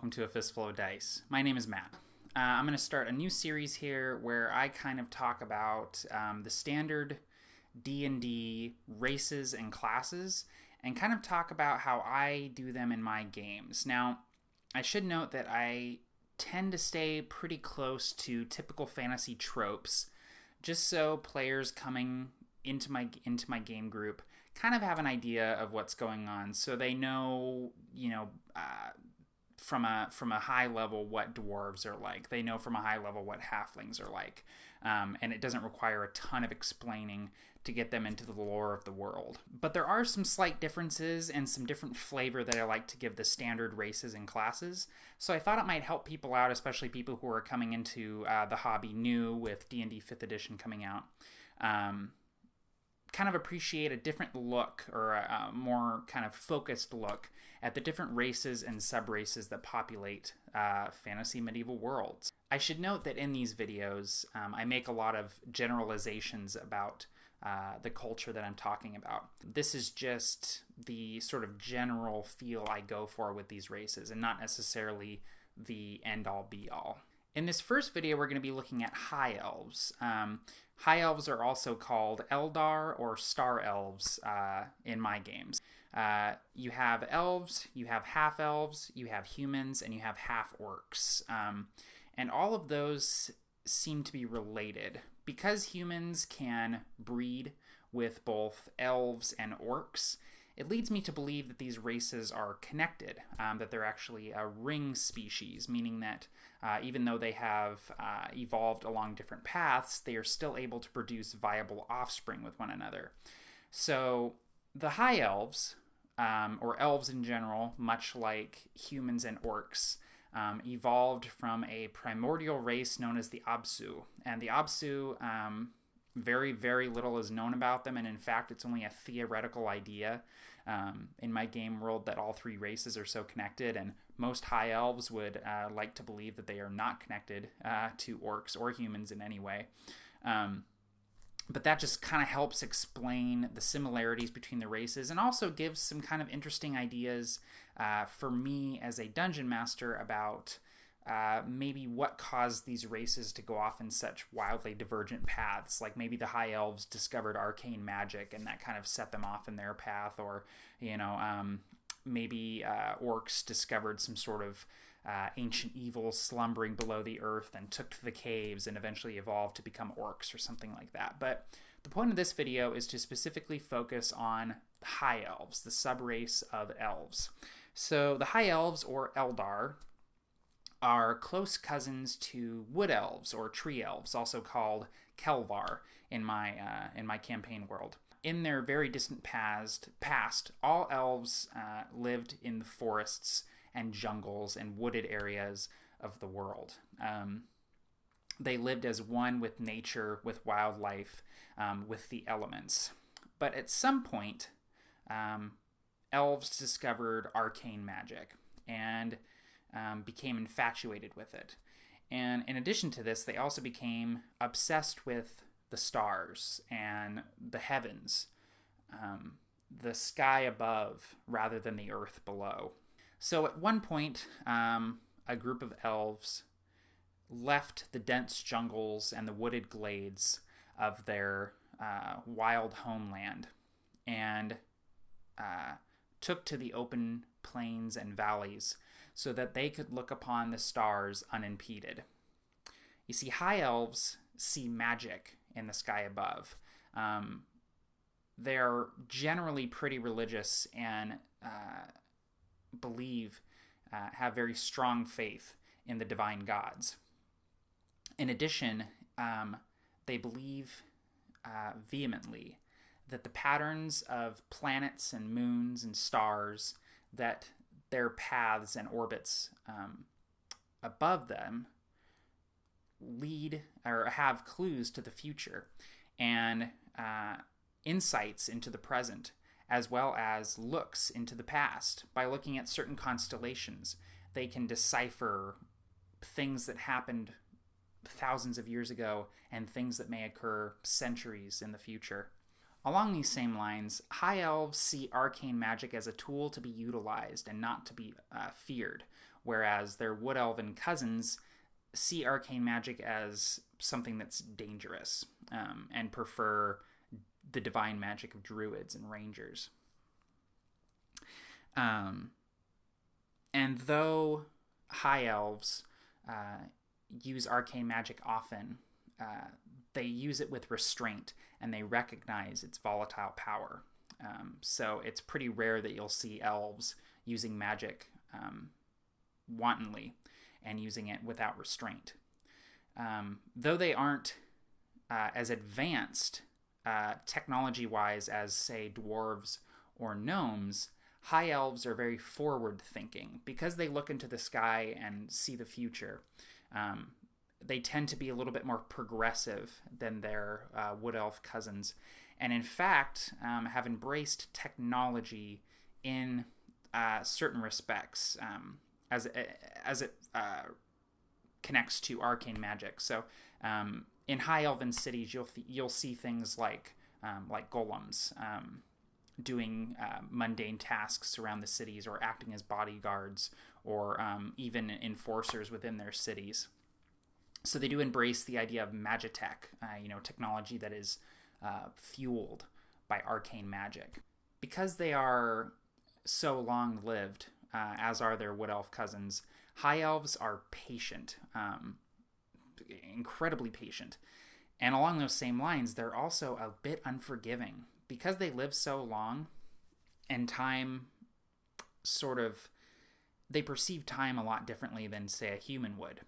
welcome to A Fistful of Dice. My name is Matt. I'm going to start a new series here where I kind of talk about the standard D&D races and classes and kind of talk about how I do them in my games. Now, I should note that I tend to stay pretty close to typical fantasy tropes just so players coming into my game group kind of have an idea of what's going on, so they know, from a high level what dwarves are like. They know from a high level what halflings are like, and it doesn't require a ton of explaining to get them into the lore of the world. But there are some slight differences and some different flavor that I like to give the standard races and classes. So I thought it might help people out, especially people who are coming into the hobby new with D&D 5th edition coming out. Kind of appreciate a different look, or a more kind of focused look at the different races and sub-races that populate fantasy medieval worlds. I should note that in these videos, I make a lot of generalizations about the culture that I'm talking about. This is just the sort of general feel I go for with these races, and not necessarily the end-all be-all. In this first video, we're going to be looking at High Elves. High Elves are also called Eldar or Star Elves in my games. You have elves, you have half-elves, you have humans, and you have half-orcs. And all of those seem to be related. Because humans can breed with both elves and orcs, it leads me to believe that these races are connected, that they're actually a ring species, meaning that even though they have evolved along different paths, they are still able to produce viable offspring with one another. So the High Elves, or elves in general, much like humans and orcs, evolved from a primordial race known as the Absu. And the Absu, very, very little is known about them, and in fact, it's only a theoretical idea in my game world that all three races are so connected, and most High Elves would like to believe that they are not connected to orcs or humans in any way. But that just kind of helps explain the similarities between the races, and also gives some kind of interesting ideas for me as a dungeon master about maybe what caused these races to go off in such wildly divergent paths. Like maybe the High Elves discovered arcane magic and that kind of set them off in their path, or maybe orcs discovered some sort of ancient evil slumbering below the earth and took to the caves and eventually evolved to become orcs or something like that. But the point of this video is to specifically focus on High Elves, the subrace of elves. So the High Elves, or Eldar, are close cousins to Wood Elves or Tree Elves, also called Kelvar in my campaign world. In their very distant past, all elves lived in the forests and jungles and wooded areas of the world. They lived as one with nature, with wildlife, with the elements. But at some point, elves discovered arcane magic and became infatuated with it. And in addition to this, they also became obsessed with the stars and the heavens, the sky above rather than the earth below. So at one point, a group of elves left the dense jungles and the wooded glades of their wild homeland and took to the open plains and valleys so that they could look upon the stars unimpeded. You see, High Elves see magic in the sky above. They're generally pretty religious and have very strong faith in the divine gods. In addition, they believe vehemently that the patterns of planets and moons and stars, that their paths and orbits above them lead or have clues to the future and insights into the present, as well as looks into the past. By looking at certain constellations, they can decipher things that happened thousands of years ago and things that may occur centuries in the future. Along these same lines, High Elves see arcane magic as a tool to be utilized and not to be feared. whereas their wood elven cousins see arcane magic as something that's dangerous, and prefer the divine magic of druids and rangers. And though high elves use arcane magic often, they use it with restraint, and they recognize its volatile power. So it's pretty rare that you'll see elves using magic wantonly and using it without restraint. Though they aren't as advanced technology-wise as, say, dwarves or gnomes, high elves are very forward-thinking. Because they look into the sky and see the future, they tend to be a little bit more progressive than their wood elf cousins, and in fact have embraced technology in certain respects as it connects to arcane magic. So in high elven cities, you'll see things like golems doing mundane tasks around the cities, or acting as bodyguards, or even enforcers within their cities. So they do embrace the idea of magitech, technology that is fueled by arcane magic. Because they are so long-lived, as are their wood elf cousins, high elves are patient, incredibly patient. And along those same lines, they're also a bit unforgiving. Because they live so long, and time they perceive time a lot differently than, say, a human would.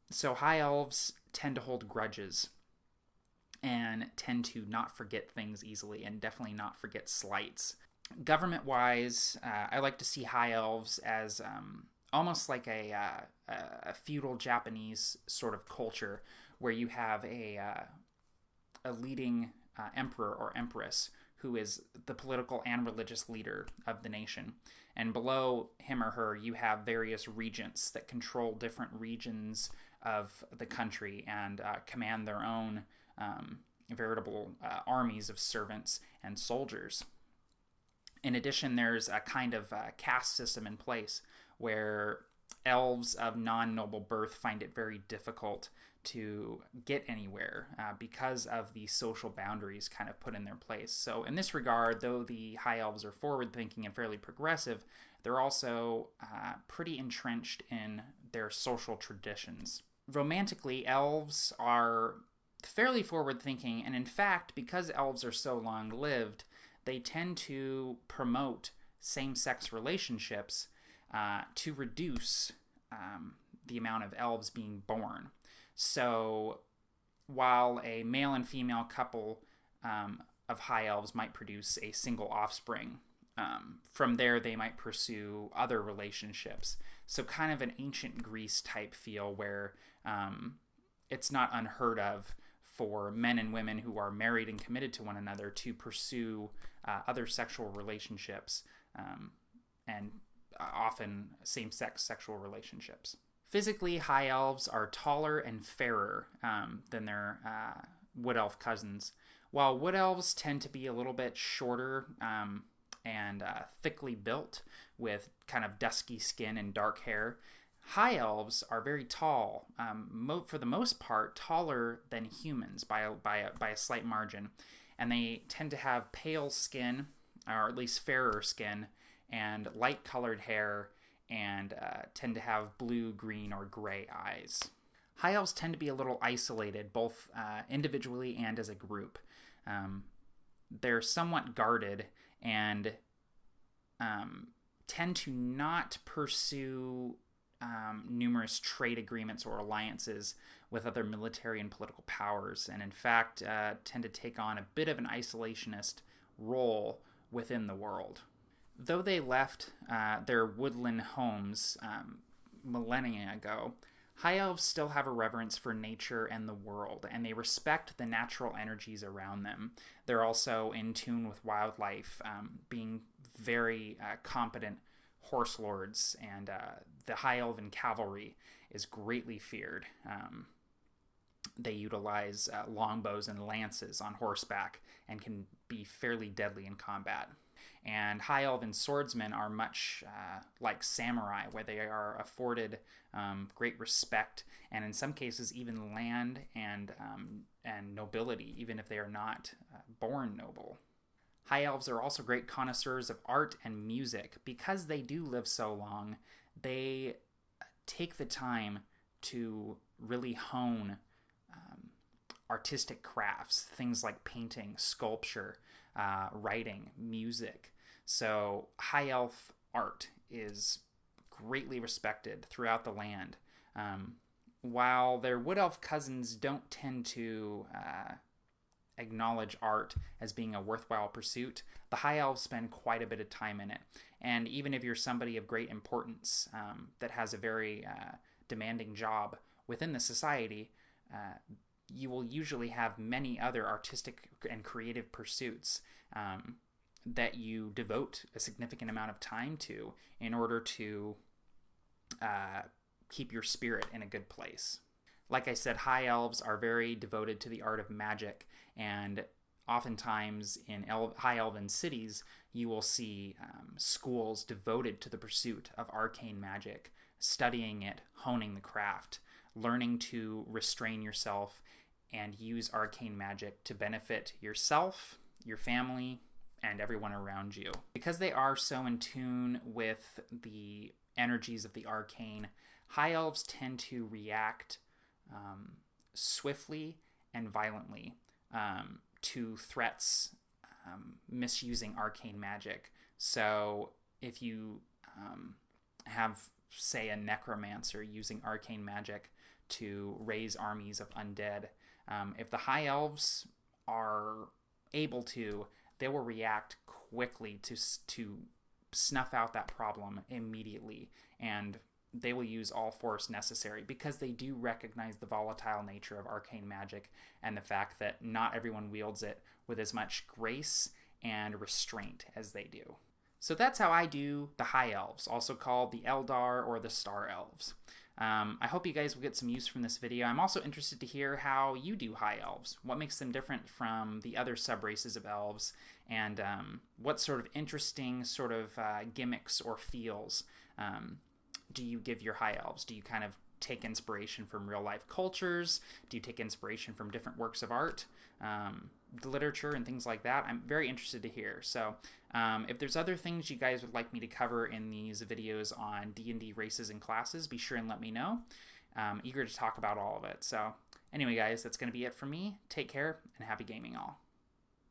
So high elves tend to hold grudges and tend to not forget things easily, and definitely not forget slights. Government-wise, I like to see high elves as almost like a feudal Japanese sort of culture, where you have a leading emperor or empress who is the political and religious leader of the nation. And below him or her, you have various regents that control different regions of the country and command their own veritable armies of servants and soldiers. In addition, there's a kind of caste system in place where elves of non-noble birth find it very difficult to get anywhere because of the social boundaries kind of put in their place. So in this regard, though the high elves are forward-thinking and fairly progressive, they're also pretty entrenched in their social traditions. Romantically, elves are fairly forward-thinking, and in fact, because elves are so long-lived, they tend to promote same-sex relationships to reduce the amount of elves being born. So while a male and female couple of high elves might produce a single offspring, from there they might pursue other relationships. So kind of an ancient Greece type feel, where it's not unheard of for men and women who are married and committed to one another to pursue other sexual relationships, and often same-sex sexual relationships. Physically, high elves are taller and fairer than their wood elf cousins, while wood elves tend to be a little bit shorter and thickly built, with kind of dusky skin and dark hair. High elves are very tall, for the most part taller than humans by a slight margin, and they tend to have pale skin, or at least fairer skin, and light-colored hair, and tend to have blue, green, or gray eyes. High elves tend to be a little isolated, both individually and as a group. They're somewhat guarded and tend to not pursue numerous trade agreements or alliances with other military and political powers, and in fact tend to take on a bit of an isolationist role within the world. Though they left their woodland homes millennia ago, high elves still have a reverence for nature and the world, and they respect the natural energies around them. They're also in tune with wildlife, being very competent horse lords, and the high elven cavalry is greatly feared. They utilize longbows and lances on horseback and can be fairly deadly in combat. And High Elven swordsmen are much like samurai, where they are afforded great respect, and in some cases even land and nobility, even if they are not born noble. High Elves are also great connoisseurs of art and music. Because they do live so long, they take the time to really hone artistic crafts, things like painting, sculpture, writing, music. So High Elf art is greatly respected throughout the land. While their Wood Elf cousins don't tend to acknowledge art as being a worthwhile pursuit, the High Elves spend quite a bit of time in it. And even if you're somebody of great importance that has a very demanding job within the society, you will usually have many other artistic and creative pursuits that you devote a significant amount of time to in order to keep your spirit in a good place. Like I said, High Elves are very devoted to the art of magic, and oftentimes in High Elven cities, you will see schools devoted to the pursuit of arcane magic, studying it, honing the craft, learning to restrain yourself and use arcane magic to benefit yourself, your family, and everyone around you. Because they are so in tune with the energies of the arcane, High Elves tend to react swiftly and violently to threats misusing arcane magic. So if you have, say, a necromancer using arcane magic to raise armies of undead, if the High Elves are able to, they will react quickly to snuff out that problem immediately, and they will use all force necessary because they do recognize the volatile nature of arcane magic and the fact that not everyone wields it with as much grace and restraint as they do. So that's how I do the High Elves, also called the Eldar or the Star Elves. I hope you guys will get some use from this video. I'm also interested to hear how you do High Elves. What makes them different from the other sub-races of elves, and what sort of interesting sort of gimmicks or feels do you give your High Elves? Do you kind of take inspiration from real-life cultures? Do you take inspiration from different works of art, literature, and things like that? I'm very interested to hear. So if there's other things you guys would like me to cover in these videos on D&D races and classes, be sure and let me know. I'm eager to talk about all of it. So anyway, guys, that's going to be it for me. Take care, and happy gaming all.